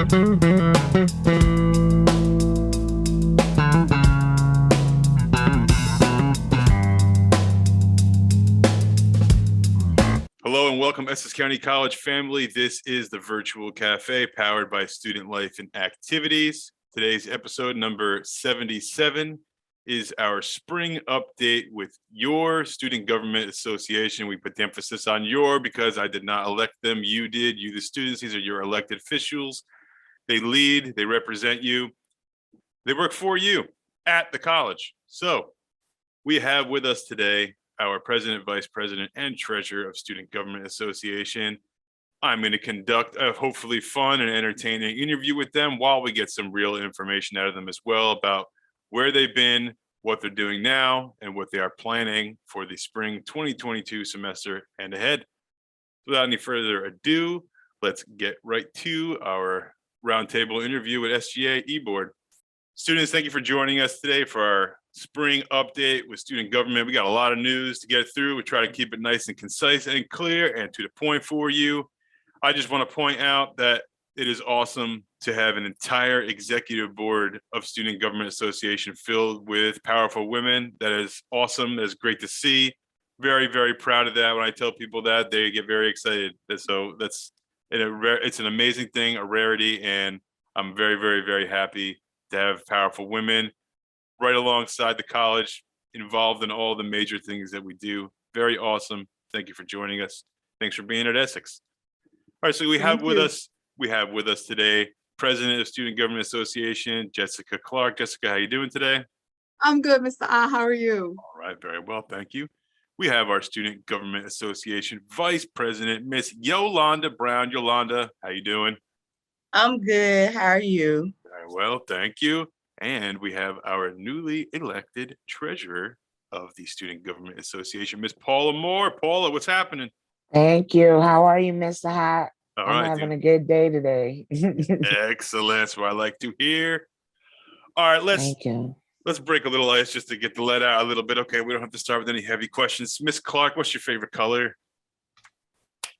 Hello and welcome, Essex County College family. This is the Virtual Cafe powered by Student Life and Activities. Today's episode number 77 is our spring update with your Student Government Association. We put the emphasis on your because I did not elect them. You did, you the students. These are your elected officials. They lead, they represent you. They work for you at the college. So we have with us today our president, vice president, and treasurer of Student Government Association. I'm going to conduct a hopefully fun and entertaining interview with them while we get some real information out of them as well about where they've been, what they're doing now, and what they are planning for the spring 2022 semester and ahead. Without any further ado, let's get right to our roundtable interview with SGA eBoard. Students, thank you for joining us today for our spring update with student government. We got a lot of news to get through. We try to keep it nice and concise and clear and to the point for you. I just want to point out that it is awesome to have an entire executive board of Student Government Association filled with powerful women. That is awesome. That's great to see. Very, very proud of that. When I tell people that, they get very excited. So it's an amazing thing, a rarity, and I'm very, very, very happy to have powerful women right alongside the college, involved in all the major things that we do. Very awesome. Thank you for joining us. Thanks for being at Essex. All right, so we have with us today, President of Student Government Association, Jessica Clark. Jessica, how you doing today? I'm good, Mr. Ah. How are you? All right, very well, thank you. We have our Student Government Association Vice President, Miss Yolanda Brown. Yolanda, how you doing? I'm good. How are you? Very well, thank you. And we have our newly elected treasurer of the Student Government Association, Miss Paula Moore. Paula, what's happening? Thank you. How are you, Mr. Hot? I'm having a good day today. Excellent. That's what I like to hear. All right, let's break a little ice just to get the lead out a little bit. Okay, we don't have to start with any heavy questions. Miss Clark, what's your favorite color?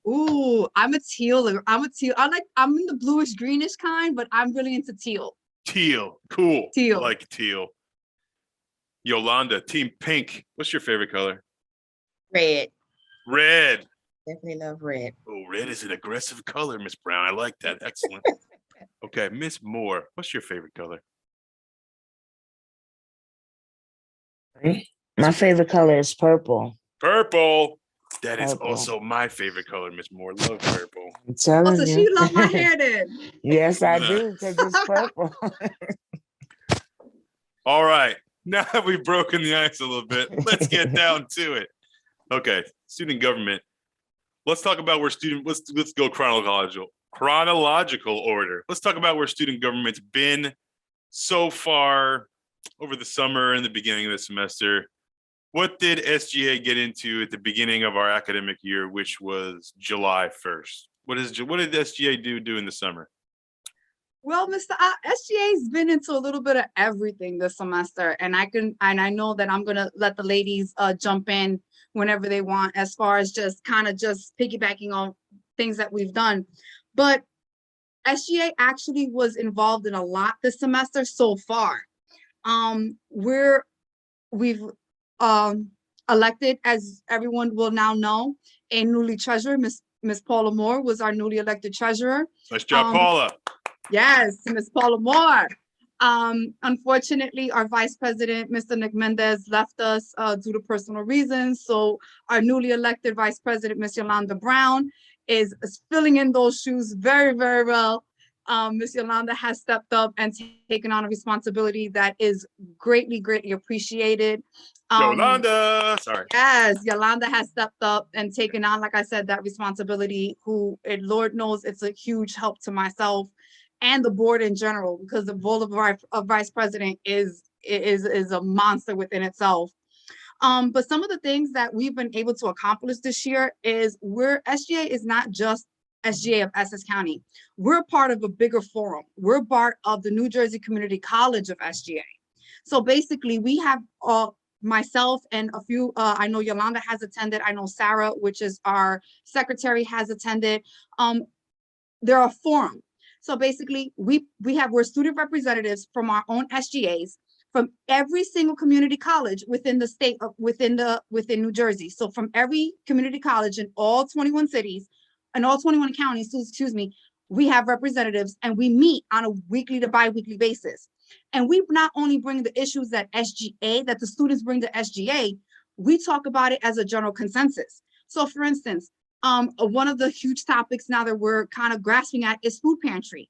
Ooh, I'm a teal. I'm in the bluish greenish kind, but I'm really into teal. Teal, cool. Teal. I like teal. Yolanda, team pink. What's your favorite color? Red. Red. Definitely love red. Oh, red is an aggressive color, Miss Brown. I like that. Excellent. Okay, Miss Moore, what's your favorite color? My favorite color is purple. Purple. That is Purple. also my favorite color, Miss Moore. Love purple. I'm telling So you. she loved my hair then. Yes, I do, because it's purple. All right. Now that we've broken the ice a little bit, let's get down to it. Okay, student government. Let's talk about where let's go chronological order. Let's talk about where student government's been so far over the summer and the beginning of the semester. What did SGA get into at the beginning of our academic year, which was July 1st? What did SGA do in the summer? Well, Mr. SGA's been into a little bit of everything this semester, and I know that I'm gonna let the ladies jump in whenever they want, as far as just piggybacking on things that we've done. But SGA actually was involved in a lot this semester so far. We've elected, as everyone will now know, a newly treasurer. Miss Paula Moore was our newly elected treasurer. Nice job, Paula. Yes, Miss Paula Moore. Unfortunately, our vice president, Mr. Nick Mendez, left us due to personal reasons. So our newly elected vice president, Miss Yolanda Brown, is filling in those shoes very, very well. Miss Yolanda has stepped up and taken on a responsibility that is greatly, greatly appreciated. Yolanda, sorry. Yes, Yolanda has stepped up and taken on, like I said, that responsibility, Lord knows it's a huge help to myself and the board in general, because the role of vice president is a monster within itself. But some of the things that we've been able to accomplish this year is SGA is not just SGA of Essex County. We're part of a bigger forum. We're part of the New Jersey Community College of SGA. So basically we have myself and a few, I know Yolanda has attended, I know Sarah, which is our secretary, has attended. They're a forum. So basically, we're student representatives from our own SGAs from every single community college within the state of within New Jersey. So from every community college in all 21 cities and all 21 counties, excuse me, we have representatives and we meet on a weekly to bi-weekly basis. And we not only bring the issues that the students bring to SGA, we talk about it as a general consensus. So for instance, one of the huge topics now that we're kind of grasping at is food pantry,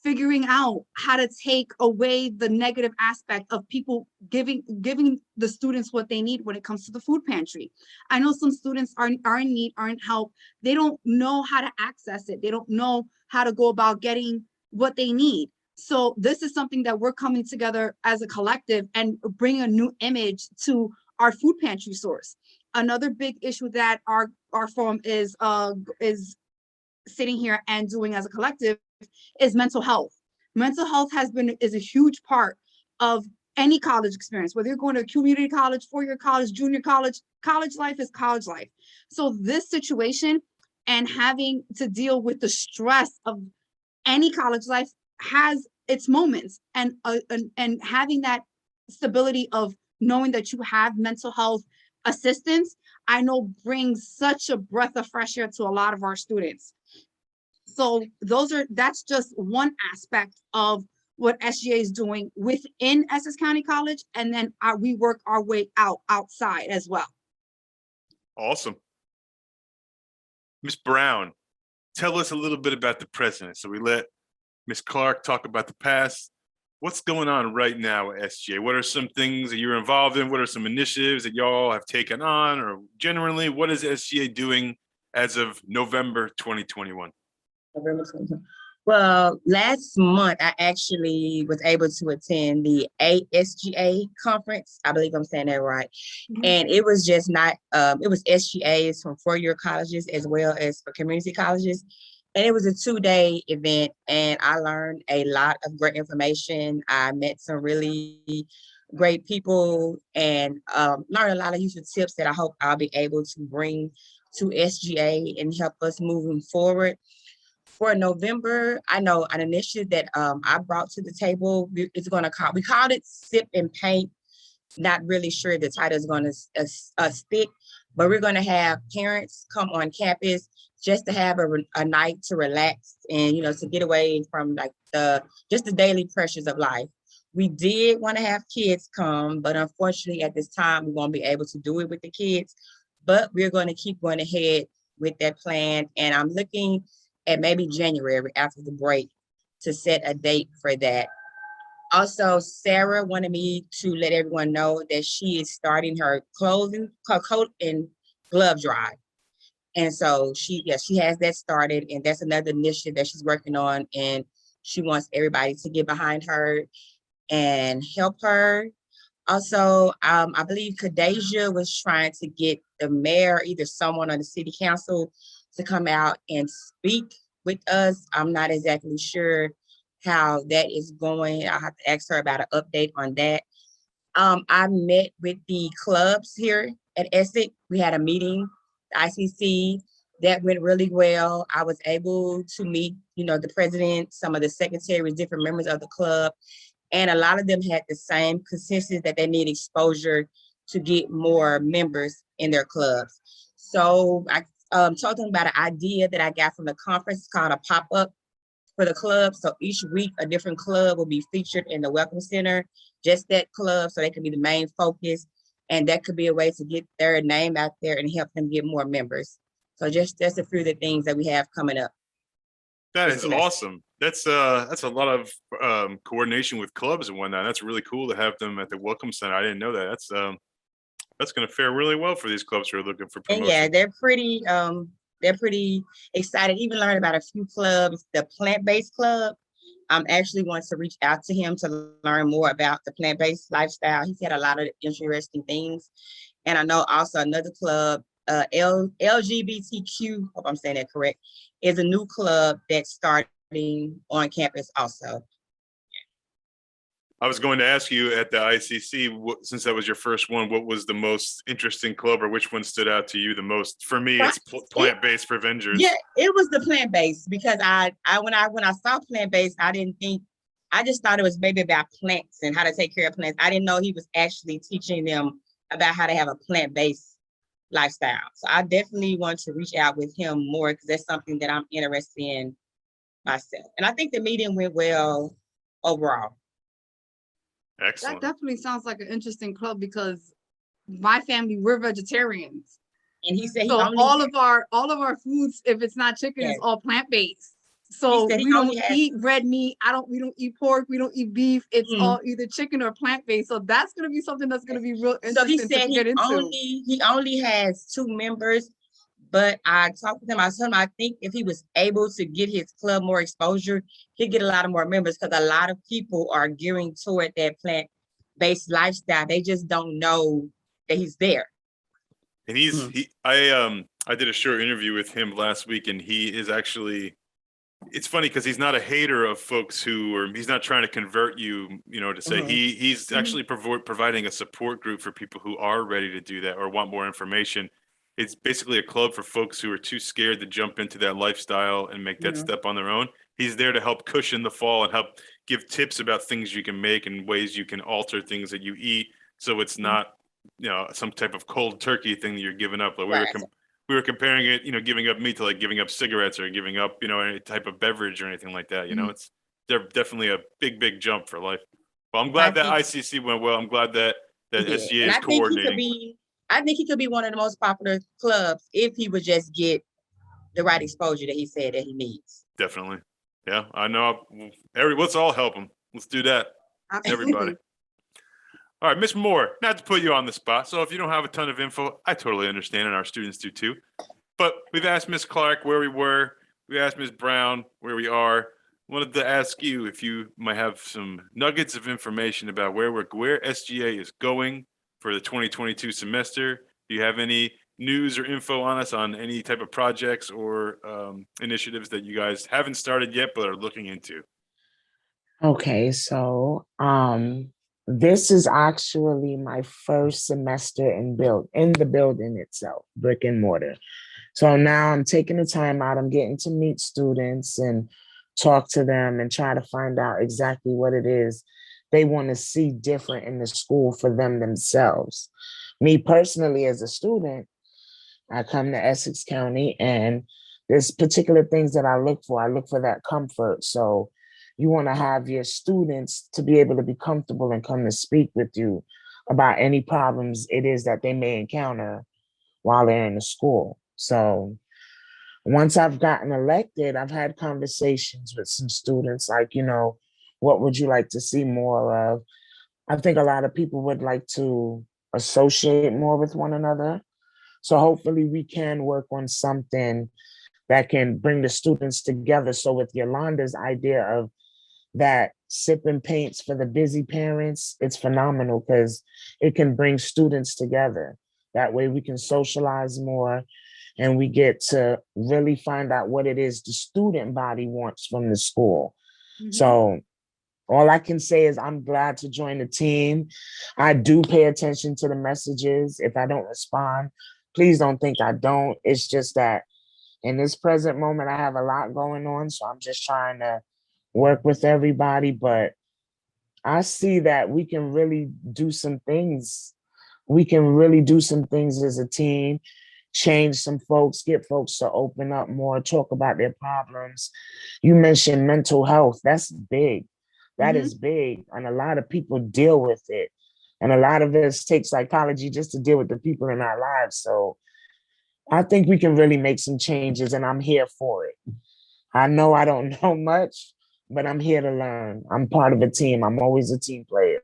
figuring out how to take away the negative aspect of people giving the students what they need when it comes to the food pantry. I know some students are in need, are in help. They don't know how to access it. They don't know how to go about getting what they need. So this is something that we're coming together as a collective and bring a new image to our food pantry source. Another big issue that our forum is sitting here and doing as a collective is mental health. Mental health is a huge part of any college experience, whether you're going to community college, four-year college, junior college. College life is college life. So this situation and having to deal with the stress of any college life has its moments, and having that stability of knowing that you have mental health assistance, I know brings such a breath of fresh air to a lot of our students. So that's just one aspect of what SGA is doing within Essex County College, and then we work our way outside as well. Awesome. Ms. Brown, tell us a little bit about the president. So we let Ms. Clark talk about the past. What's going on right now at SGA? What are some things that you're involved in? What are some initiatives that y'all have taken on? Or generally, what is SGA doing as of November 2021? November 2020. Well, last month, I actually was able to attend the SGA conference. I believe I'm saying that right. Mhm. And it was just not, it was SGAs from four-year colleges as well as for community colleges. And it was a 2-day event, and I learned a lot of great information. I met some really great people and learned a lot of useful tips that I hope I'll be able to bring to SGA and help us moving forward. For November, I know an initiative that I brought to the table. We called it Sip and Paint. Not really sure the title is going to stick, but we're going to have parents come on campus just to have a night to relax and, to get away from like the daily pressures of life. We did want to have kids come, but unfortunately at this time, we won't be able to do it with the kids, but we're going to keep going ahead with that plan. And I'm looking at maybe January after the break to set a date for that. Also, Sarah wanted me to let everyone know that she is starting her coat and glove drive. And so she has that started, and that's another initiative that she's working on, and she wants everybody to get behind her and help her. Also, I believe Kadeja was trying to get the mayor, either someone on the city council, to come out and speak with us. I'm not exactly sure how that is going. I'll have to ask her about an update on that. I met with the clubs here at Essex. We had a meeting, the ICC, that went really well. I was able to meet, the president, some of the secretaries, different members of the club, and a lot of them had the same consensus that they need exposure to get more members in their clubs. So I told them about an idea that I got from the conference called a pop-up for the club. So each week, a different club will be featured in the Welcome Center, just that club, so they can be the main focus. And that could be a way to get their name out there and help them get more members. So that's a few of the things that we have coming up. That is awesome. That's a lot of coordination with clubs and whatnot. That's really cool to have them at the Welcome Center. I didn't know that. That's going to fare really well for these clubs who are looking for promotion. And yeah, they're pretty excited. Even learned about a few clubs. The plant-based club, I'm actually going to reach out to him to learn more about the plant-based lifestyle. He's had a lot of interesting things. And I know also another club, LGBTQ, hope I'm saying that correct, is a new club that's starting on campus also. I was going to ask you at the ICC, since that was your first one, what was the most interesting club, or which one stood out to you the most? For me, it's plant-based for Avengers. Yeah, it was the plant-based, because when I saw plant-based, I just thought it was maybe about plants and how to take care of plants. I didn't know he was actually teaching them about how to have a plant-based lifestyle. So I definitely want to reach out with him more, because that's something that I'm interested in myself. And I think the meeting went well overall. Excellent. That definitely sounds like an interesting club, because my family, we're vegetarians. And he said so all of our foods, if it's not chicken, is all plant-based. So we don't eat red meat. We don't eat pork. We don't eat beef. It's all either chicken or plant-based. So that's going to be something that's going to be real interesting. So he said he only has 2 members, but I talked with him. I told him I think if he was able to get his club more exposure, he'd get a lot of more members, because a lot of people are gearing toward that plant-based lifestyle. They just don't know that he's there. And I did a short interview with him last week, and he is actually, it's funny because he's not a hater of folks he's not trying to convert you, to say he's actually providing a support group for people who are ready to do that or want more information. It's basically a club for folks who are too scared to jump into that lifestyle and make that step on their own. He's there to help cushion the fall and help give tips about things you can make and ways you can alter things that you eat, so it's not, some type of cold turkey thing that you're giving up. Like we were comparing it, giving up meat to like giving up cigarettes or giving up, any type of beverage or anything like that. They're definitely a big jump for life. Well, I'm glad that ICC went well. I'm glad that SGA is coordinating. I think he could be one of the most popular clubs if he would just get the right exposure that he said that he needs. Definitely. Yeah, I know. Let's all help him. Let's do that. Everybody. All right, Ms. Moore, not to put you on the spot, so if you don't have a ton of info, I totally understand, and our students do too. But we've asked Ms. Clark where we were. We asked Ms. Brown where we are. Wanted to ask you if you might have some nuggets of information about where SGA is going for the 2022 semester. Do you have any news or info on us on any type of projects or initiatives that you guys haven't started yet but are looking into? Okay, so this is actually my first semester in the building itself, brick and mortar. So now I'm taking the time out. I'm getting to meet students and talk to them and try to find out exactly what it is they want to see different in the school for them themselves. Me personally, as a student, I come to Essex County, and there's particular things that I look for. I look for that comfort. So you want to have your students to be able to be comfortable and come to speak with you about any problems it is that they may encounter while they're in the school. So once I've gotten elected, I've had conversations with some students like, what would you like to see more of? I think a lot of people would like to associate more with one another. So hopefully we can work on something that can bring the students together. So with Yolanda's idea of that sipping paints for the busy parents, it's phenomenal because it can bring students together. That way we can socialize more and we get to really find out what it is the student body wants from the school. So all I can say is I'm glad to join the team. I do pay attention to the messages. If I don't respond, please don't think I don't. It's just that in this present moment, I have a lot going on. So I'm just trying to work with everybody. But I see that we can really do some things. We can really do some things as a team, change some folks, get folks to open up more, talk about their problems. You mentioned mental health. That's big. That is big. And a lot of people deal with it. And a lot of us take psychology just to deal with the people in our lives. So I think we can really make some changes, and I'm here for it. I know I don't know much, but I'm here to learn. I'm part of a team. I'm always a team player.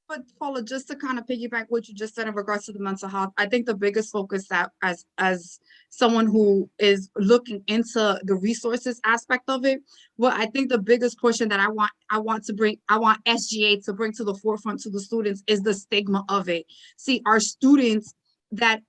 But Paula, just to kind of piggyback what you just said in regards to the mental health, I think the biggest focus that as someone who is looking into the resources aspect of it, well, I think the biggest portion that I want SGA to bring to the forefront to the students is the stigma of it. See, our students that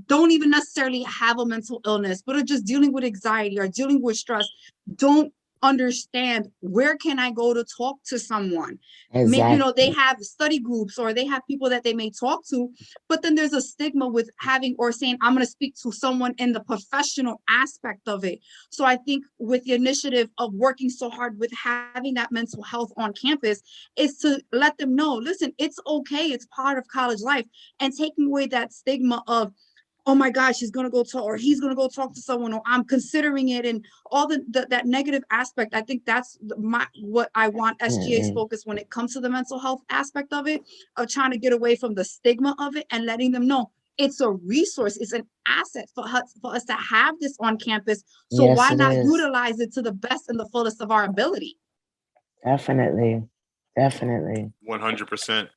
don't even necessarily have a mental illness, but are just dealing with anxiety or dealing with stress, don't understand where can I go to talk to someone. Maybe, they Exactly. have study groups or they have people that they may talk to, but then there's a stigma with having or saying, I'm going to speak to someone in the professional aspect of it. So I think with the initiative of working so hard with having that mental health on campus is to let them know, listen, it's okay. It's part of college life, and taking away that stigma of, oh my gosh, she's gonna go talk, or he's gonna go talk to someone, or I'm considering it, and all that negative aspect. I think that's what I want SGA's Mm-mm. focus when it comes to the mental health aspect of it, of trying to get away from the stigma of it and letting them know it's a resource, it's an asset for us to have this on campus. So Yes, why it not is. utilize it to the best and the fullest of our ability? Definitely. Definitely. 100%.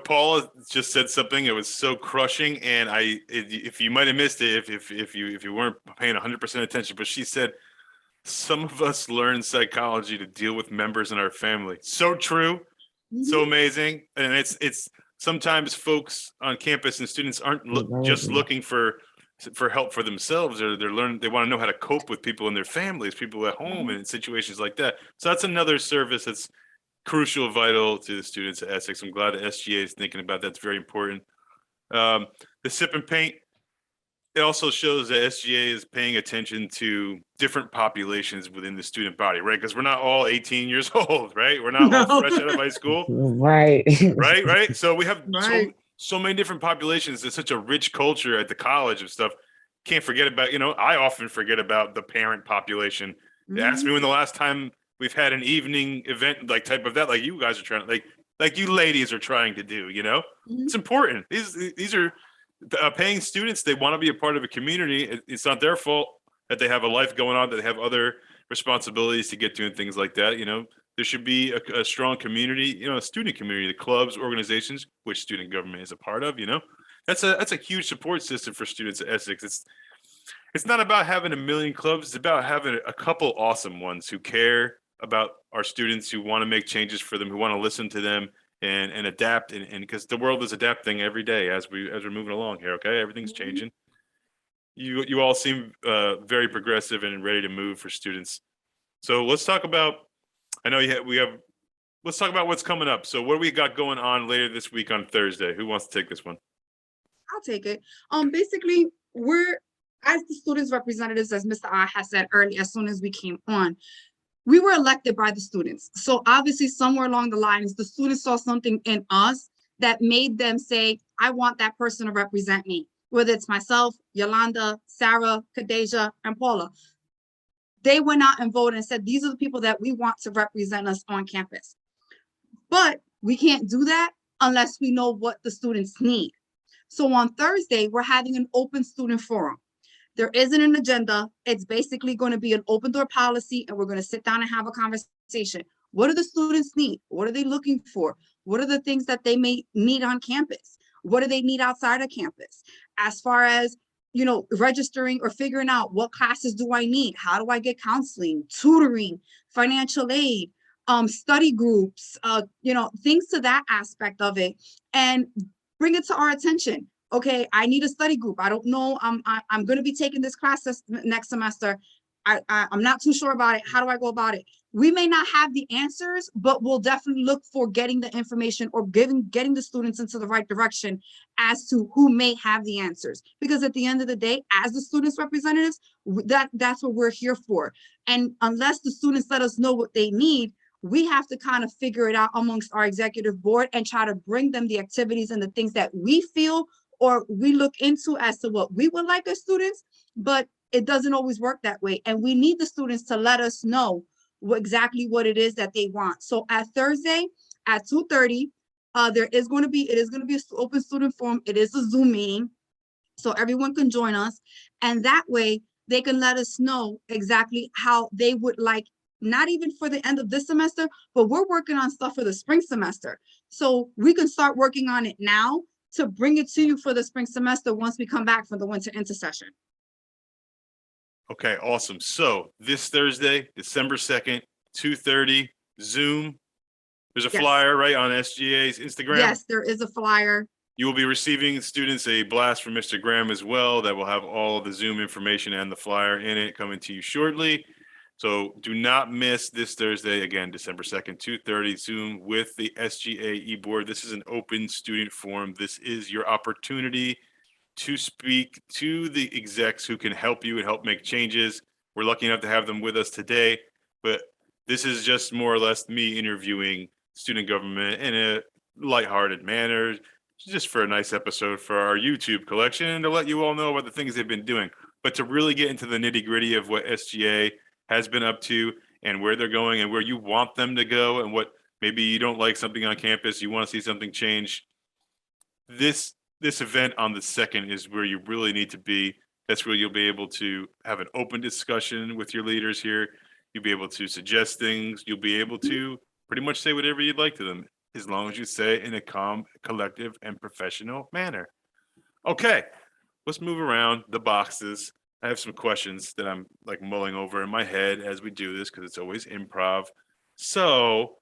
Paula just said something. It was so crushing, and if you might have missed it, if you weren't paying 100% attention, but she said some of us learn psychology to deal with members in our family. So true, so Mhm. amazing, and it's sometimes folks on campus and students aren't just Absolutely. looking for help for themselves, or they want to know how to cope with people in their families, people at home, and in situations like that. So that's another service that's crucial, vital to the students at Essex. I'm glad that SGA is thinking about that. That's very important. The sip and paint, it also shows that SGA is paying attention to different populations within the student body, right? Because we're not all 18 years old, right? We're not all No. fresh out of high school, Right. right? So we have Right. so many different populations. It's such a rich culture at the college and stuff. Can't forget about, I often forget about the parent population. Ask me Mhm. when the last time we've had an evening event like type of that, like you guys are trying, like you ladies are trying to do. It's Mhm. important. These are paying students. They want to be a part of a community. It's not their fault that they have a life going on, that they have other responsibilities to get to and things like that. There should be a strong community, a student community, the clubs, organizations, which student government is a part of. That's a huge support system for students at Essex. It's not about having a million clubs. It's about having a couple awesome ones who care about our students, who want to make changes for them, who want to listen to them and adapt. And because the world is adapting every day as we're moving along here. Okay, everything's Mhm. changing. You all seem very progressive and ready to move for students. So let's talk about. I know we have. Let's talk about what's coming up. So what do we got going on later this week on Thursday? Who wants to take this one? I'll take it. Basically, we're as the students' representatives, as Mr. I has said earlier, as soon as we came on, we were elected by the students. So obviously, somewhere along the lines, the students saw something in us that made them say, I want that person to represent me, whether it's myself, Yolanda, Sarah, Kadeja, and Paula. They went out and voted and said, these are the people that we want to represent us on campus. But we can't do that unless we know what the students need. So on Thursday, we're having an open student forum. There isn't an agenda. It's basically going to be an open door policy, and we're going to sit down and have a conversation. What do the students need? What are they looking for? What are the things that they may need on campus? What do they need outside of campus? As far as, registering or figuring out what classes do I need? How do I get counseling, tutoring, financial aid, study groups, things to that aspect of it, and bring it to our attention. Okay, I need a study group. I don't know. I'm going to be taking this class next semester. I'm not too sure about it. How do I go about it? We may not have the answers, but we'll definitely look for getting the information or getting the students into the right direction as to who may have the answers. Because at the end of the day, as the students' representatives, that's what we're here for. And unless the students let us know what they need, we have to kind of figure it out amongst our executive board and try to bring them the activities and the things that we feel or we look into as to what we would like as students, but it doesn't always work that way. And we need the students to let us know exactly what it is that they want. So at Thursday at 2:30, it is going to be an open student forum. It is a Zoom meeting, so everyone can join us. And that way they can let us know exactly how they would like, not even for the end of this semester, but we're working on stuff for the spring semester. So we can start working on it now to bring it to you for the spring semester once we come back from the winter intersession. Okay, awesome. So this Thursday, December 2nd, 2:30, Zoom. There's a Yes. flyer right on SGA's Instagram. Yes, there is a flyer. You will be receiving students a blast from Mr. Graham as well that will have all of the Zoom information and the flyer in it coming to you shortly. So do not miss this Thursday, again, December 2nd, 2:30, Zoom with the SGA e-board. This is an open student forum. This is your opportunity to speak to the execs who can help you and help make changes. We're lucky enough to have them with us today, but this is just more or less me interviewing student government in a lighthearted manner, just for a nice episode for our YouTube collection and to let you all know about the things they've been doing. But to really get into the nitty gritty of what SGA has been up to and where they're going and where you want them to go and what maybe you don't like something on campus, you want to see something change. This event on the 2nd is where you really need to be. That's where you'll be able to have an open discussion with your leaders here. You'll be able to suggest things. You'll be able to pretty much say whatever you'd like to them, as long as you say it in a calm, collective, and professional manner. Okay, let's move around the boxes. I have some questions that I'm like mulling over in my head as we do this because it's always improv. So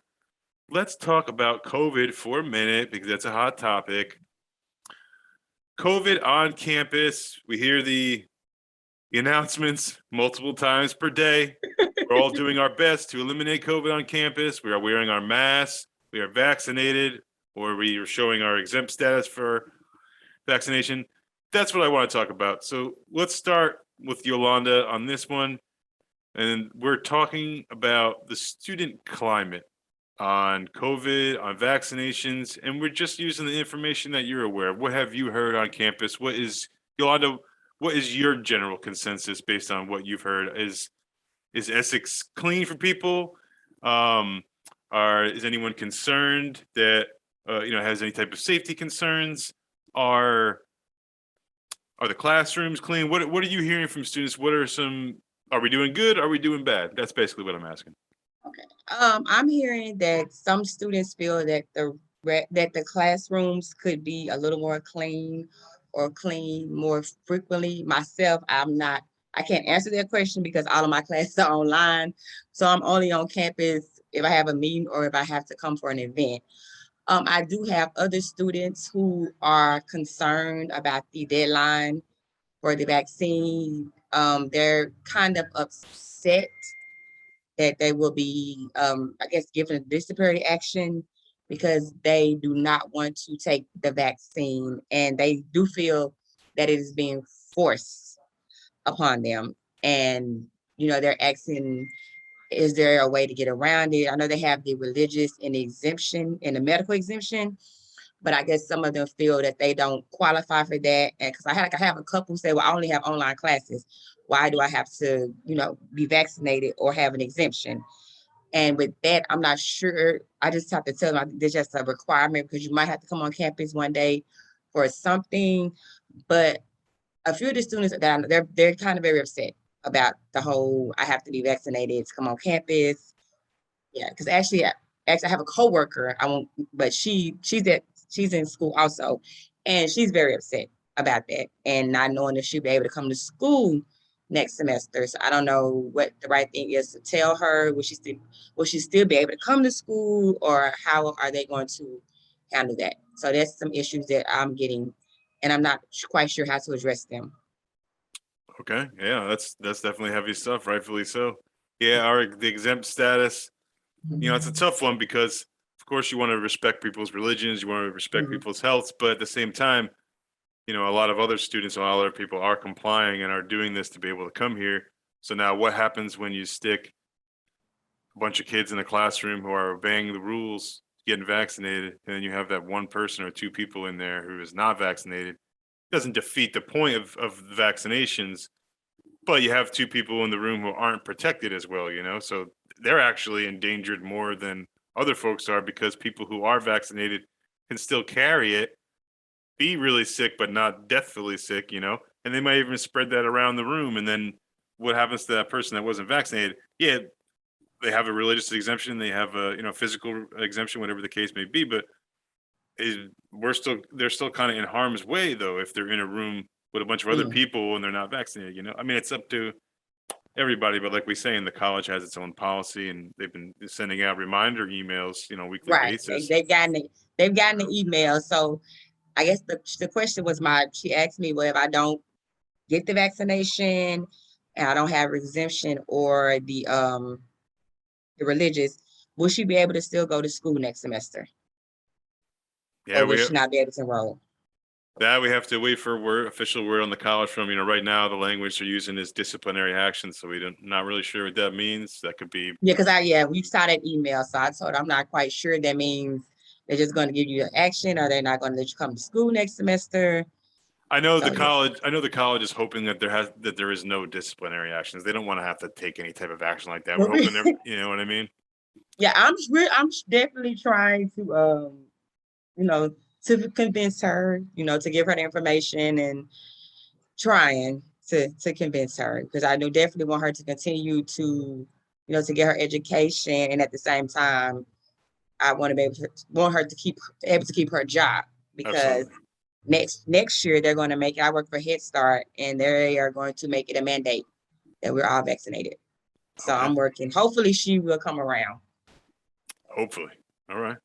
let's talk about COVID for a minute because that's a hot topic. COVID on campus. We hear the announcements multiple times per day. We're all doing our best to eliminate COVID on campus. We are wearing our masks. We are vaccinated, or we are showing our exempt status for vaccination. That's what I want to talk about. So let's start with Yolanda on this one. And we're talking about the student climate on COVID, on vaccinations, and we're just using the information that you're aware of. What have you heard on campus? Yolanda, what is your general consensus based on what you've heard? Is Essex clean for people? Is anyone concerned that has any type of safety concerns? Are the classrooms clean? What are you hearing from students? Are we doing good? Are we doing bad? That's basically what I'm asking. Okay. I'm hearing that some students feel that the classrooms could be a little more clean or clean more frequently. Myself, I can't answer that question because all of my classes are online. So I'm only on campus if I have a meeting or if I have to come for an event. I do have other students who are concerned about the deadline for the vaccine. They're kind of upset that they will be, I guess, given a disciplinary action because they do not want to take the vaccine and they do feel that it is being forced upon them. And, they're asking, is there a way to get around it? I know they have the religious and the exemption and the medical exemption, but I guess some of them feel that they don't qualify for that. And because I have a couple say, well, I only have online classes. Why do I have to, be vaccinated or have an exemption? And with that, I'm not sure. I just have to tell them there's just a requirement because you might have to come on campus one day for something. But a few of the students that they're kind of very upset about the whole I have to be vaccinated to come on campus. Yeah, because actually I have a coworker. I won't, but she's in school also, and she's very upset about that and not knowing if she'll be able to come to school next semester. So I don't know what the right thing is to tell her. Will she still be able to come to school, or how are they going to handle that? So that's some issues that I'm getting, and I'm not quite sure how to address them. Okay, yeah, that's definitely heavy stuff, rightfully so. Yeah, the exempt status. It's a tough one because, of course, you want to respect people's religions, you want to respect people's health, but at the same time, a lot of other students and a lot of other people are complying and are doing this to be able to come here. So now what happens when you stick a bunch of kids in a classroom who are obeying the rules, getting vaccinated, and then you have that one person or two people in there who is not vaccinated? It doesn't defeat the point of the vaccinations, but you have two people in the room who aren't protected as well, so they're actually endangered more than other folks are because people who are vaccinated can still carry it, be really sick, but not deathfully sick, and they might even spread that around the room. And then what happens to that person that wasn't vaccinated? Yeah, they have a religious exemption, they have a physical exemption, whatever the case may be, but they're still kind of in harm's way though if they're in a room with a bunch of other people and they're not vaccinated. I mean, it's up to everybody, but like we say, in the college has its own policy, and they've been sending out reminder emails, weekly basis. They've gotten the email. So I guess the question was she asked me, well, if I don't get the vaccination, and I don't have exemption or the religious, will she be able to still go to school next semester? Yeah, Or will she not be able to enroll? that we have to wait for official word on the college from, right now the language they're using is disciplinary action. So not really sure what that means. That could be, Yeah, because we saw that email. So I told her I'm not quite sure that means they're just going to give you an action or they're not going to let you come to school next semester. I know So, the college is hoping that there is no disciplinary actions. They don't want to have to take any type of action like that. We're hoping you know what I mean? Yeah, I'm definitely trying to to convince her, to give her the information and trying to convince her because I do definitely want her to continue to, to get her education, and at the same time, I want her to keep able to keep her job because Absolutely. next year they're going to make it. I work for Head Start, and they are going to make it a mandate that we're all vaccinated. So Okay. I'm working. Hopefully, she will come around. Hopefully. All right.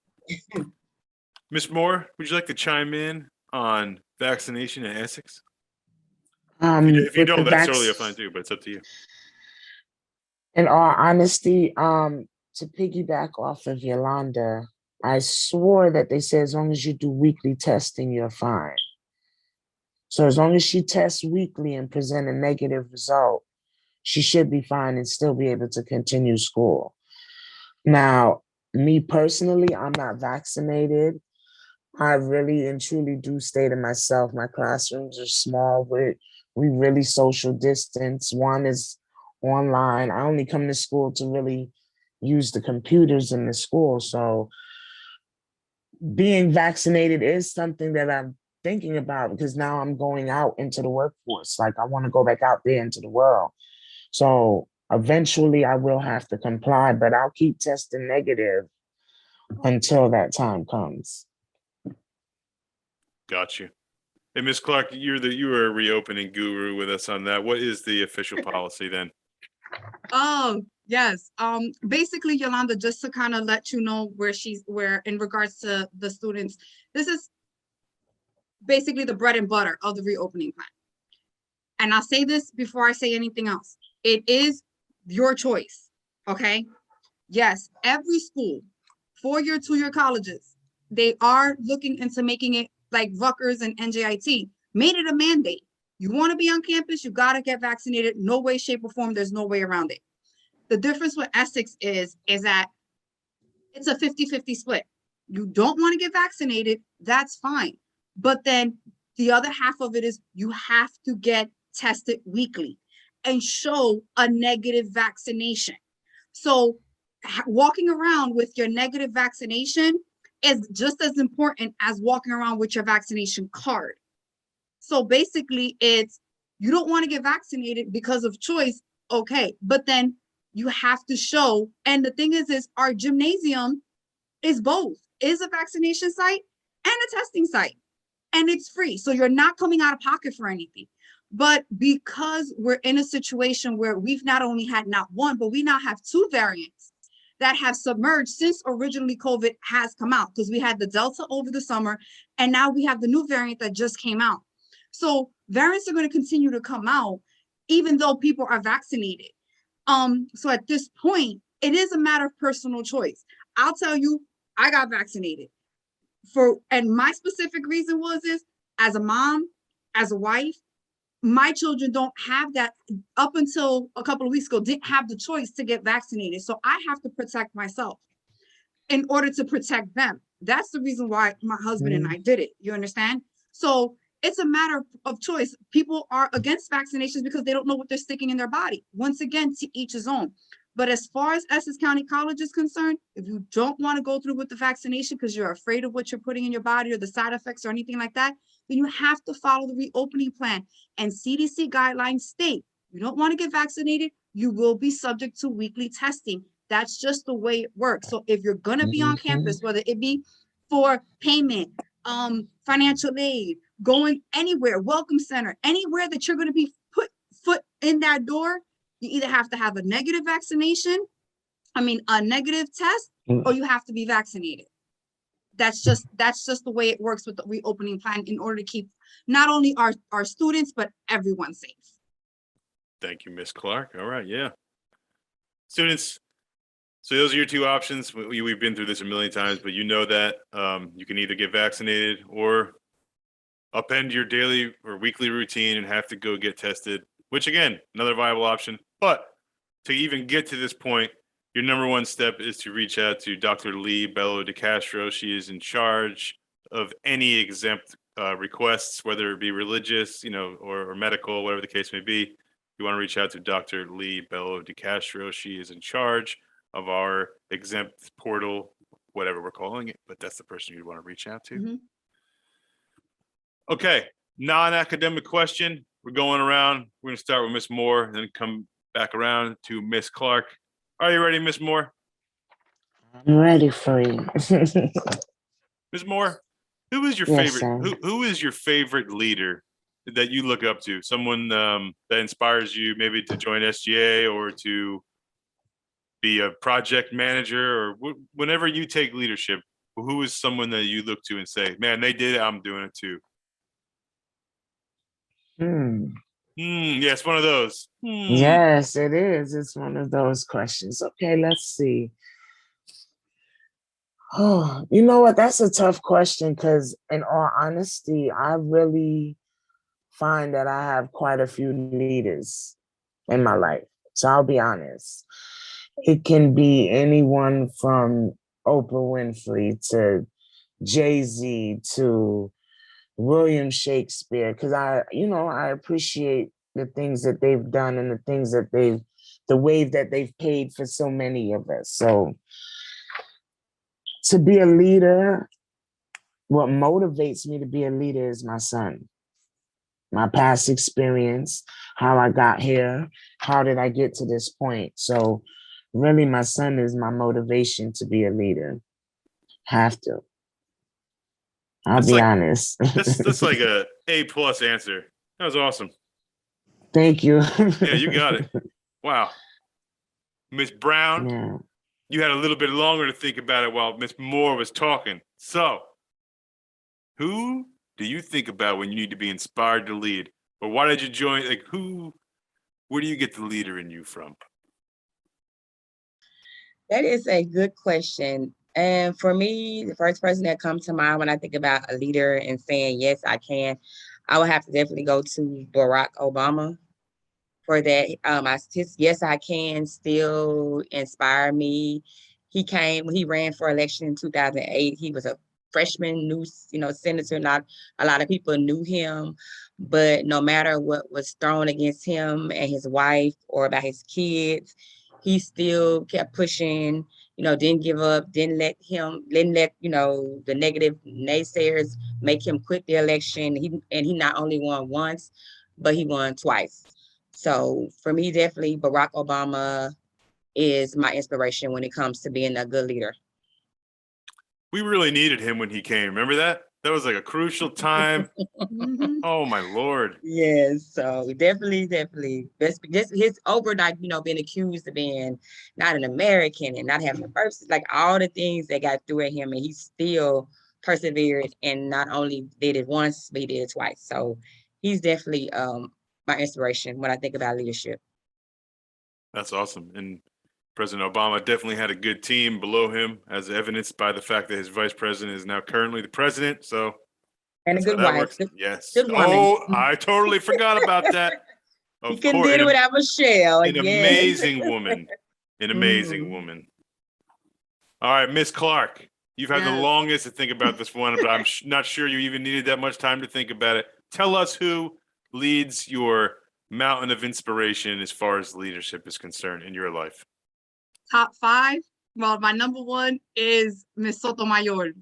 Ms. Moore, would you like to chime in on vaccination in Essex? If you With the don't, that's totally vaccine, fine too, but it's up to you. in all honesty, to piggyback off of Yolanda, I swore that they said as long as you do weekly testing, you're fine. So as long as she tests weekly and present a negative result, she should be fine and still be able to continue school. Now, me personally, I'm not vaccinated. I really and truly do stay to myself. My classrooms are small, but we really social distance. One is online. I only come to school to really use the computers in the school. So being vaccinated is something that I'm thinking about because now I'm going out into the workforce. Like I want to go back out there into the world. So eventually I will have to comply, but I'll keep testing negative until that time comes. Got you. Hey, Ms. Clark, you are a reopening guru with us on that. What is the official policy then? Oh, yes. Basically, Yolanda, just to kind of let you know where in regards to the students, this is basically the bread and butter of the reopening plan. And I'll say this before I say anything else. It is your choice, okay? Yes, every school, 4-year, 2-year colleges, they are looking into making it like Rutgers and NJIT, made it a mandate. You want to be on campus, you got to get vaccinated. No way, shape, or form. There's no way around it. The difference with Essex is that it's a 50-50 split. You don't want to get vaccinated, that's fine. But then the other half of it is you have to get tested weekly and show a negative vaccination. So walking around with your negative vaccination is just as important as walking around with your vaccination card. So basically it's, you don't want to get vaccinated because of choice, okay, but then you have to show, and the thing is our gymnasium is both, is a vaccination site and a testing site, and it's free. So you're not coming out of pocket for anything. But because we're in a situation where we've not only had not one, but we now have 2 variants that have submerged since originally COVID has come out, because we had the Delta over the summer, and now we have the new variant that just came out. So variants are going to continue to come out, even though people are vaccinated. So at this point, it is a matter of personal choice. I'll tell you, I got vaccinated and my specific reason was as a mom, as a wife, my children don't have that, up until a couple of weeks ago, didn't have the choice to get vaccinated. So I have to protect myself in order to protect them. That's the reason why my husband and I did it. You understand? So it's a matter of choice. People are against vaccinations because they don't know what they're sticking in their body. Once again, to each his own. But as far as Essex County College is concerned, if you don't want to go through with the vaccination because you're afraid of what you're putting in your body or the side effects or anything like that, then you have to follow the reopening plan. And CDC guidelines state, you don't want to get vaccinated, you will be subject to weekly testing. That's just the way it works. So if you're going to be on campus, whether it be for payment, financial aid, going anywhere, welcome center, anywhere that you're going to be put foot in that door, you either have to have a negative a negative test, or you have to be vaccinated. That's just the way it works with the reopening plan in order to keep not only our students, but everyone safe. Thank you, Miss Clark. All right, yeah. Students, so those are your two options. We've been through this a million times, but you know that you can either get vaccinated or upend your daily or weekly routine and have to go get tested, which again, another viable option. But to even get to this point, your number one step is to reach out to Dr. Lee Bello de Castro. She is in charge of any exempt requests, whether it be religious, or medical, whatever the case may be. You want to reach out to Dr. Lee Bello de Castro. She is in charge of our exempt portal, whatever we're calling it, but that's the person you'd want to reach out to. Mhm. Okay, non-academic question. We're going around. We're going to start with Miss Moore and then come back around to Miss Clark. Are you ready, Miss Moore? I'm ready for you. Miss Moore, who is your Yes, favorite? sir. Who is your favorite leader that you look up to? Someone that inspires you, maybe to join SGA or to be a project manager, or whenever you take leadership. Who is someone that you look to and say, "Man, they did it. I'm doing it too." Yeah, it's one of those. Yes, it is. It's one of those questions. Okay, let's see. Oh, you know what? That's a tough question because, in all honesty, I really find that I have quite a few leaders in my life. So I'll be honest. It can be anyone from Oprah Winfrey to Jay-Z to William Shakespeare, because I appreciate the things that they've done and the wave that they've paid for so many of us. So to be a leader, what motivates me to be a leader is my son, my past experience, how I got here, how did I get to this point. So really, my son is my motivation to be a leader. Have to. I'll be honest. That's like a A+ answer. That was awesome. Thank you. Yeah, you got it. Wow. Miss Brown, Yeah. you had a little bit longer to think about it while Miss Moore was talking. So, who do you think about when you need to be inspired to lead? Or why did you join? Where do you get the leader in you from? That is a good question. And for me, the first person that comes to mind when I think about a leader and saying, yes, I can, I would have to definitely go to Barack Obama for that. His yes, I can still inspire me. When he ran for election in 2008, he was a freshman, new, senator. Not a lot of people knew him, but no matter what was thrown against him and his wife or about his kids, he still kept pushing, didn't give up, didn't let the negative naysayers make him quit the election. He not only won once, but he won twice. So for me, definitely Barack Obama is my inspiration when it comes to being a good leader. We really needed him when he came. Remember that? That was like a crucial time. Mhm. Oh my Lord. Yes, so definitely. Just his overnight, being accused of being not an American and not having a birth, like all the things that got through at him, and he still persevered and not only did it once, but he did it twice. So he's definitely my inspiration when I think about leadership. That's awesome. And President Obama definitely had a good team below him, as evidenced by the fact that his vice president is now currently the president. So And a that's how good that wife. works. Yes. Good woman. Oh, I totally forgot about that. He Of can course, do it without Michelle. an Yes. amazing woman. An amazing Mhm. woman. All right, Miss Clark, you've had the Yes. longest to think about this one, but I'm not sure you even needed that much time to think about it. Tell us who leads your mountain of inspiration as far as leadership is concerned in your life. Top 5. Well, my number 1 is Miss Sotomayor.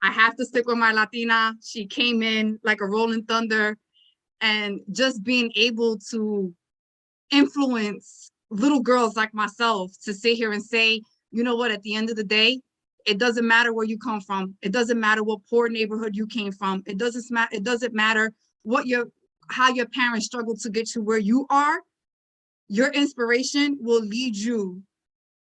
I have to stick with my Latina. She came in like a rolling thunder, and just being able to influence little girls like myself to sit here and say, you know what, at the end of the day, it doesn't matter where you come from. It doesn't matter what poor neighborhood you came from. It doesn't matter how your parents struggled to get to where you are. Your inspiration will lead you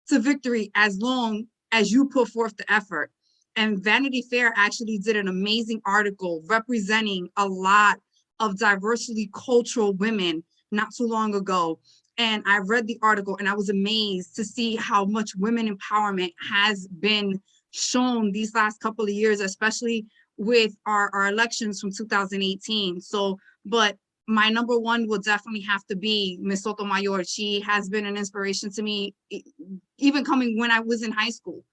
to victory as long as you put forth the effort. And Vanity Fair actually did an amazing article representing a lot of diversely cultural women not too long ago, and I read the article and I was amazed to see how much women empowerment has been shown these last couple of years, especially with our elections from 2018. So, but my number one will definitely have to be Ms. Sotomayor. She has been an inspiration to me, even coming when I was in high school.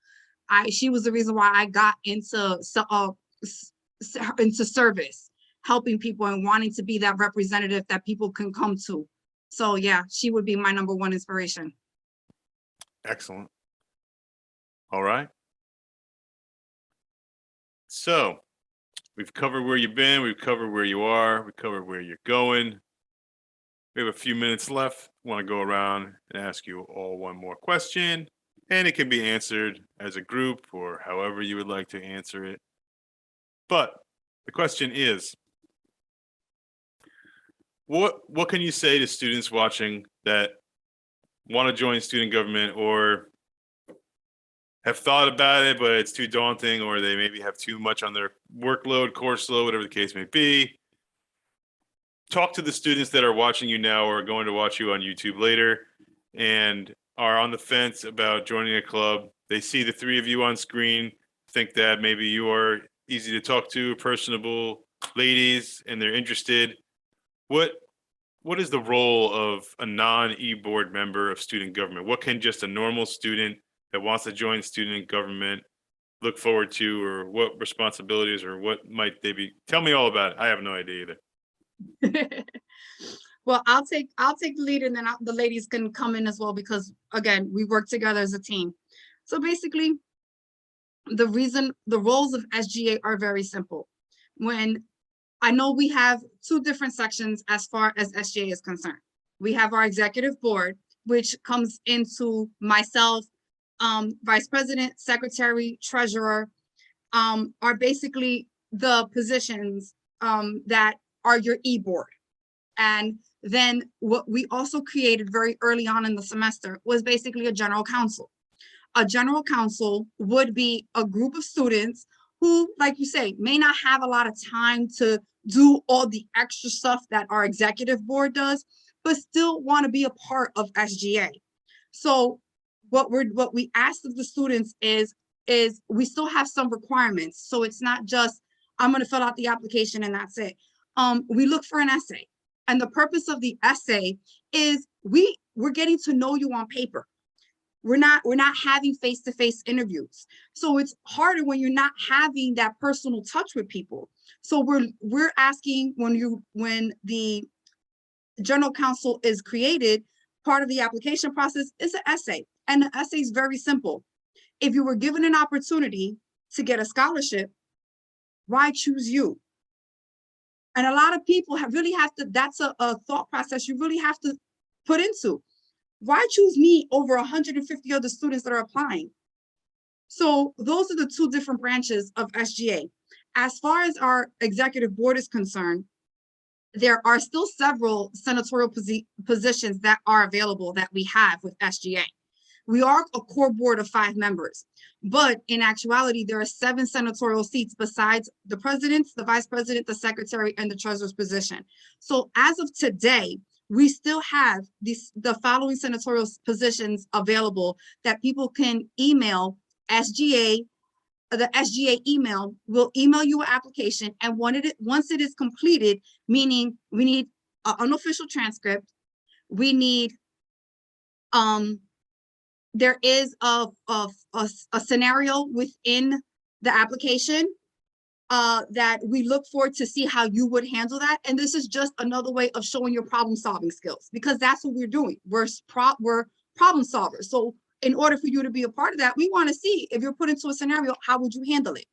She was the reason why I got into service, helping people and wanting to be that representative that people can come to. So yeah, she would be my number one inspiration. Excellent. All right. So we've covered where you've been, we've covered where you are, we covered where you're going. We have a few minutes left. I want to go around and ask you all one more question, and it can be answered as a group or however you would like to answer it. But the question is, what can you say to students watching that want to join student government or have thought about it, but it's too daunting, or they maybe have too much on their workload, course load, whatever the case may be? Talk to the students that are watching you now or are going to watch you on YouTube later and are on the fence about joining a club. They see the three of you on screen, think that maybe you are easy to talk to, personable ladies, and they're interested. What is the role of a non-e-board member of student government? What can just a normal student that wants to join student government look forward to, or what responsibilities, or what might they be? Tell me all about it. I have no idea either. Well, I'll take the lead, and then the ladies can come in as well, because again, we work together as a team. So basically, the roles of SGA are very simple. When I know we have two different sections as far as SGA is concerned. We have our executive board, which comes into myself, vice president, secretary, treasurer, are basically the positions that are your e-board. And then what we also created very early on in the semester was basically a general counsel. A general counsel would be a group of students who, like you say, may not have a lot of time to do all the extra stuff that our executive board does, but still want to be a part of SGA. So what we asked of the students is we still have some requirements. So it's not just, I'm going to fill out the application and that's it. We look for an essay. And the purpose of the essay is we're getting to know you on paper. We're not having face-to-face interviews. So it's harder when you're not having that personal touch with people. So we're asking, when the general counsel is created, part of the application process is an essay. And the essay is very simple. If you were given an opportunity to get a scholarship, why choose you? And a lot of people really have to, that's a thought process you really have to put into. Why choose me over 150 other students that are applying? So those are the two different branches of SGA. As far as our executive board is concerned, there are still several senatorial positions that are available that we have with SGA. We are a core board of 5 members, but in actuality, there are 7 senatorial seats besides the president, the vice president, the secretary, and the treasurer's position. So as of today, we still have the following senatorial positions available that people can email SGA. The SGA email will email you an application, and once it is completed, meaning we need an unofficial transcript, we need there is a scenario within the application that we look for to see how you would handle that. And this is just another way of showing your problem solving skills, because that's what we're doing. We're problem solvers. So in order for you to be a part of that, we want to see, if you're put into a scenario, how would you handle it?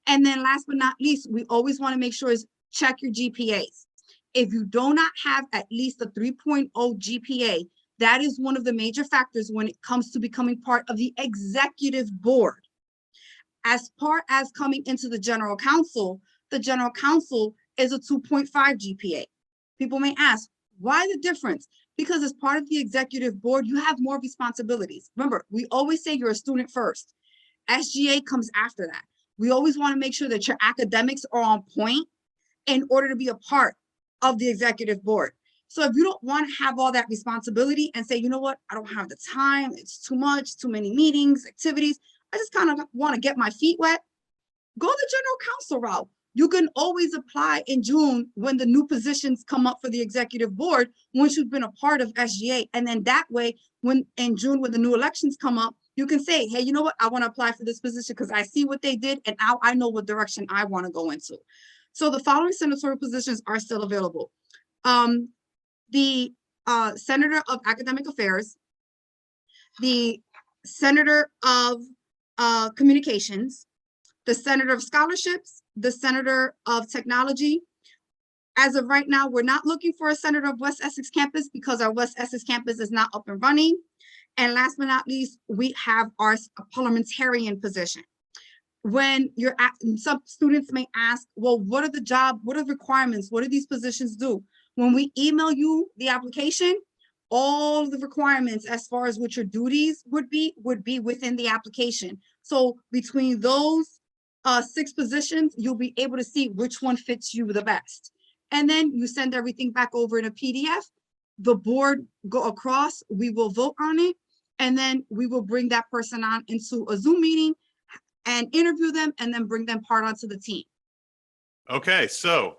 And then last but not least, we always want to make sure is check your GPAs. If you do not have at least a 3.0 GPA, that is one of the major factors when it comes to becoming part of the executive board. As far as coming into the general counsel is a 2.5 GPA. People may ask, why the difference? Because as part of the executive board, you have more responsibilities. Remember, we always say you're a student first. SGA comes after that. We always want to make sure that your academics are on point in order to be a part of the executive board. So if you don't want to have all that responsibility and say, you know what, I don't have the time, it's too much, too many meetings, activities, I just kind of want to get my feet wet, go the general counsel route. You can always apply in June when the new positions come up for the executive board, once you've been a part of SGA. And then that way, when in June, when the new elections come up, you can say, hey, you know what? I want to apply for this position because I see what they did and now I know what direction I want to go into. So the following senatorial positions are still available. The Senator of Academic Affairs, the Senator of Communications, the Senator of Scholarships, the Senator of Technology. As of right now, we're not looking for a Senator of West Essex campus because our West Essex campus is not up and running. And last but not least, we have our parliamentarian position. When you're at, some students may ask, well, what are the requirements? What do these positions do? When we email you the application, all the requirements as far as what your duties would be within the application. So between those 6 positions, you'll be able to see which one fits you the best. And then you send everything back over in a PDF. The board go across, we will vote on it, and then we will bring that person on into a Zoom meeting and interview them and then bring them part onto the team. Okay, so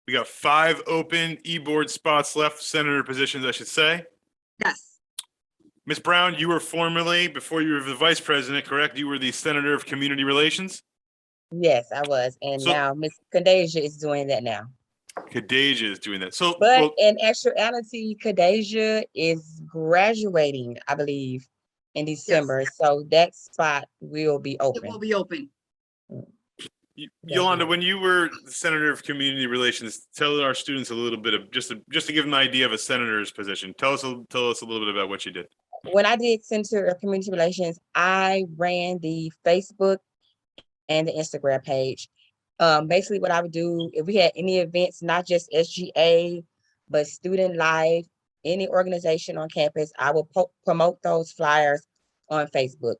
we got 5 open e-board spots left, senator positions, I should say. Yes. Ms. Brown, you were formerly, before you were the vice president, correct? You were the Senator of Community Relations? Yes, I was. And So- now Miss Kadeja is doing that now. Kadeja is doing that. So, But well, in actuality, Kadeja is graduating, I believe, in December. So that spot will be It open. will be open. Yolanda, when you were the Senator of Community Relations, tell our students a little bit of just to give them an idea of a senator's position. Tell us a little bit about what you did. When I did Center of Community Relations, I ran the Facebook and the Instagram page. Basically what I would do, if we had any events, not just SGA, but student life, any organization on campus, I will promote those flyers on Facebook.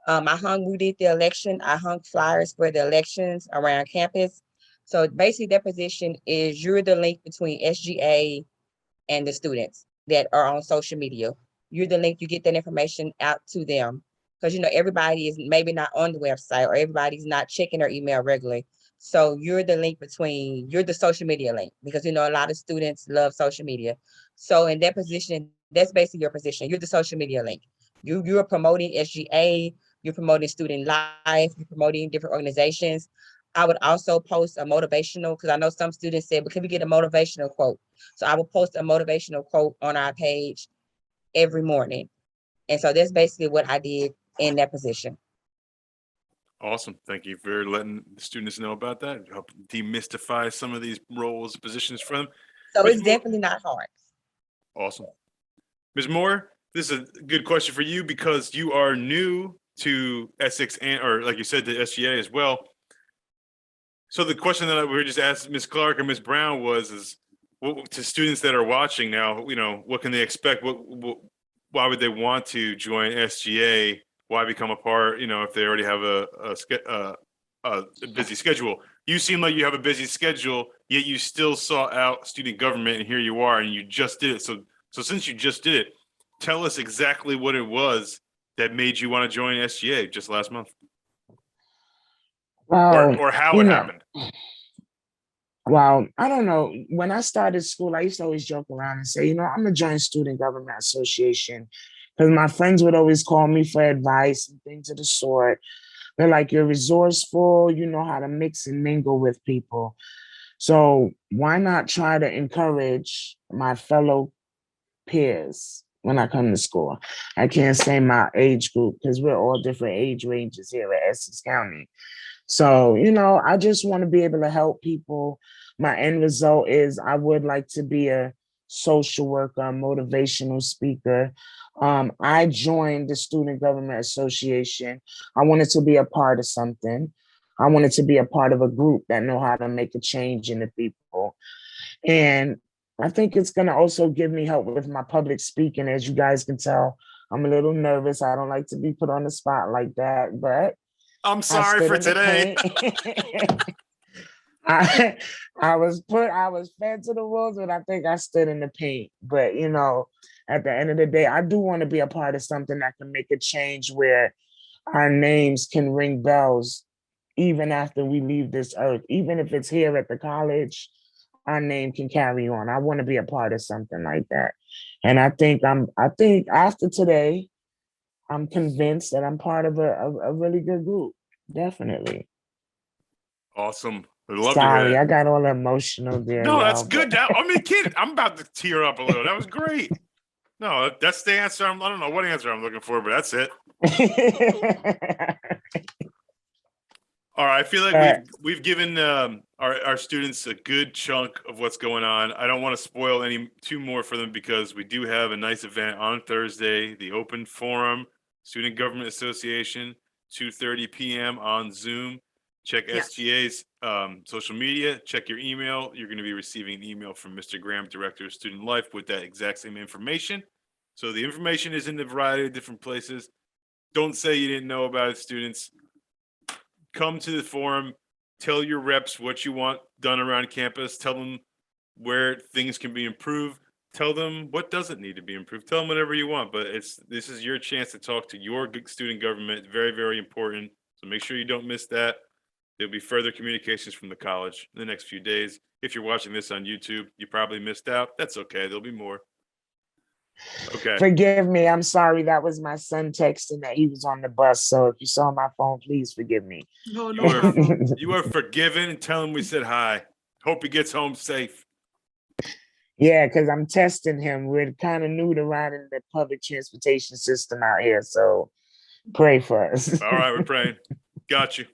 We did the election, I hung flyers for the elections around campus. So basically that position is you're the link between SGA and the students that are on social media. You're the link, you get that information out to them. Because everybody is maybe not on the website or everybody's not checking their email regularly. So you're the link between, you're the social media link because a lot of students love social media. So in that position, that's basically your position. You're the social media link. You're promoting SGA, you're promoting student life, you're promoting different organizations. I would also post a motivational, because I know some students said, but can we get a motivational quote? So I will post a motivational quote on our page every morning. And so that's basically what I did in that position. Awesome. Thank you for letting the students know about that. Help demystify some of these roles, positions for them. So Ms. it's Moore- definitely not hard. Awesome. Ms. Moore, this is a good question for you because you are new to Essex or like you said, to SGA as well. So the question that we were just asked Ms. Clark and Ms. Brown is to students that are watching now, what can they expect? Why would they want to join SGA? Why become a part, if they already have a busy schedule? You seem like you have a busy schedule, yet you still sought out student government, and here you are, and you just did it. So since you just did it, tell us exactly what it was that made you want to join SGA just last month, or how it happened. Well, I don't know. When I started school, I used to always joke around and say, I'm gonna join Student Government Association, because my friends would always call me for advice and things of the sort. They're like, you're resourceful, you know how to mix and mingle with people. So why not try to encourage my fellow peers when I come to school? I can't say my age group because we're all different age ranges here at Essex County. So, I just want to be able to help people. My end result is I would like to be a social worker, a motivational speaker. I joined the Student Government Association. I wanted to be a part of something. I wanted to be a part of a group that know how to make a change in the people. And I think it's going to also give me help with my public speaking. As you guys can tell, I'm a little nervous. I don't like to be put on the spot like that, but I'm sorry for today. I I was fed to the wolves, but I think I stood in the paint. But at the end of the day, I do want to be a part of something that can make a change where our names can ring bells even after we leave this earth, even if it's here at the college, our name can carry on. I want to be a part of something like that. And I think after today, I'm convinced that I'm part of a really good group. Definitely. Awesome. I'd love to hear Sorry, I that. got all emotional there, No, that's y'all. good. I mean, kid, I'm about to tear up a little. That was great. No, that's the answer. I don't know what answer I'm looking for, but that's it. All right, I feel like we've given our students a good chunk of what's going on. I don't want to spoil any too more for them because we do have a nice event on Thursday, the Open Forum, Student Government Association, 2:30 p.m. on Zoom. Check Yes. SGA's social media. Check your email. You're going to be receiving an email from Mr. Graham, Director of Student Life, with that exact same information. So the information is in a variety of different places. Don't say you didn't know about it, students. Come to the forum, tell your reps what you want done around campus, tell them where things can be improved, tell them what doesn't need to be improved, tell them whatever you want. But this is your chance to talk to your student government. Very, very important. So make sure you don't miss that. There'll be further communications from the college in the next few days. If you're watching this on YouTube, you probably missed out. That's okay. There'll be more. Okay. Forgive me. I'm sorry. That was my son texting that he was on the bus. So if you saw my phone, please forgive me. No problem. You are forgiven, and tell him we said hi. Hope he gets home safe. Yeah, because I'm testing him. We're kind of new to riding the public transportation system out here. So pray for us. All right, we're praying. Got you.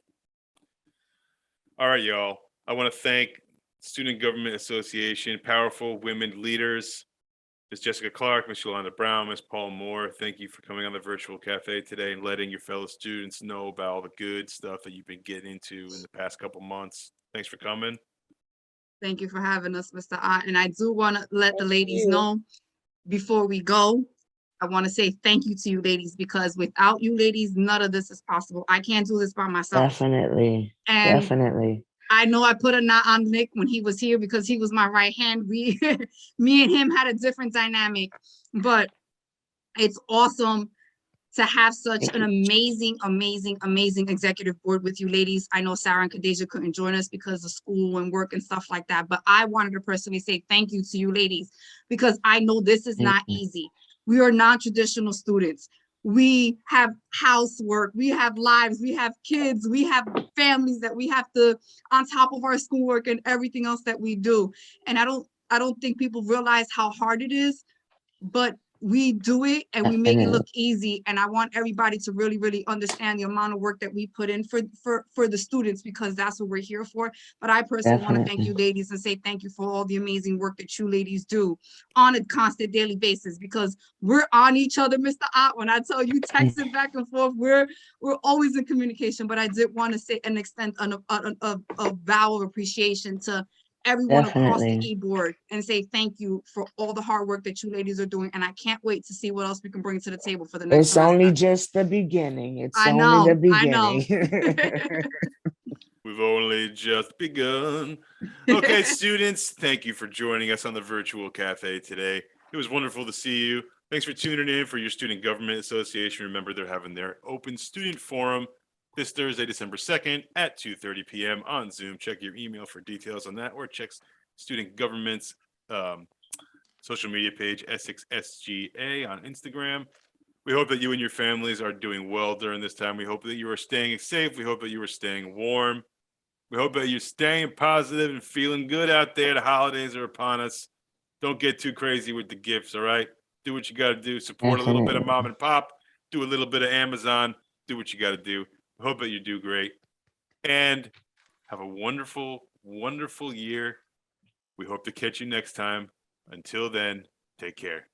All right, y'all. I want to thank Student Government Association, powerful women leaders, Ms. Jessica Clark, Ms. Yolanda Brown, Ms. Paul Moore. Thank you for coming on the virtual cafe today and letting your fellow students know about all the good stuff that you've been getting into in the past couple months. Thanks for coming. Thank you for having us, Mr. Ott. And I do want to let the Thank ladies you. know before we go, I want to say thank you to you ladies, because without you ladies, none of this is possible. I can't do this by myself. Definitely. And Definitely. I know I put a knot on Nick when he was here because he was my right hand. Me and him had a different dynamic, but it's awesome to have such Thank an you. amazing executive board with you ladies. I know Sarah and Khadijah couldn't join us because of school and work and stuff like that, but I wanted to personally say thank you to you ladies, because I know this is Thank not you. easy. We are non-traditional students. We have housework, we have lives, we have kids, we have families that we have to, on top of our schoolwork and everything else that we do. And I don't think people realize how hard it is, but we do it and we make it Definitely. look easy. And I want everybody to really understand the amount of work that we put in for the students, because that's what we're here for. But I personally want to thank you ladies and say thank you for all the amazing work that you ladies do on a constant daily basis, because we're on each other, Mr. Ott. When I tell you texting back and forth, we're always in communication. But I did want to say and extend a vow of appreciation to everyone across the Definitely. e-board and say thank you for all the hard work that you ladies are doing. And I can't wait to see what else we can bring to the table for the next It's only semester. just the beginning. It's I only the know, I know. beginning. We've only just begun. Okay, students, thank you for joining us on the virtual cafe today. It was wonderful to see you. Thanks for tuning in for your Student Government Association. Remember, they're having their open student forum this Thursday, December 2nd at 2:30 p.m. on Zoom. Check your email for details on that, or check Student Government's social media page, Essex SGA, on Instagram. We hope that you and your families are doing well during this time. We hope that you are staying safe. We hope that you are staying warm. We hope that you're staying positive and feeling good out there. The holidays are upon us. Don't get too crazy with the gifts, all right? Do what you got to do. Support a little bit of mom and pop. Do a little bit of Amazon. Do what you got to do. We hope that you do great. And have a wonderful, wonderful year. We hope to catch you next time. Until then, take care.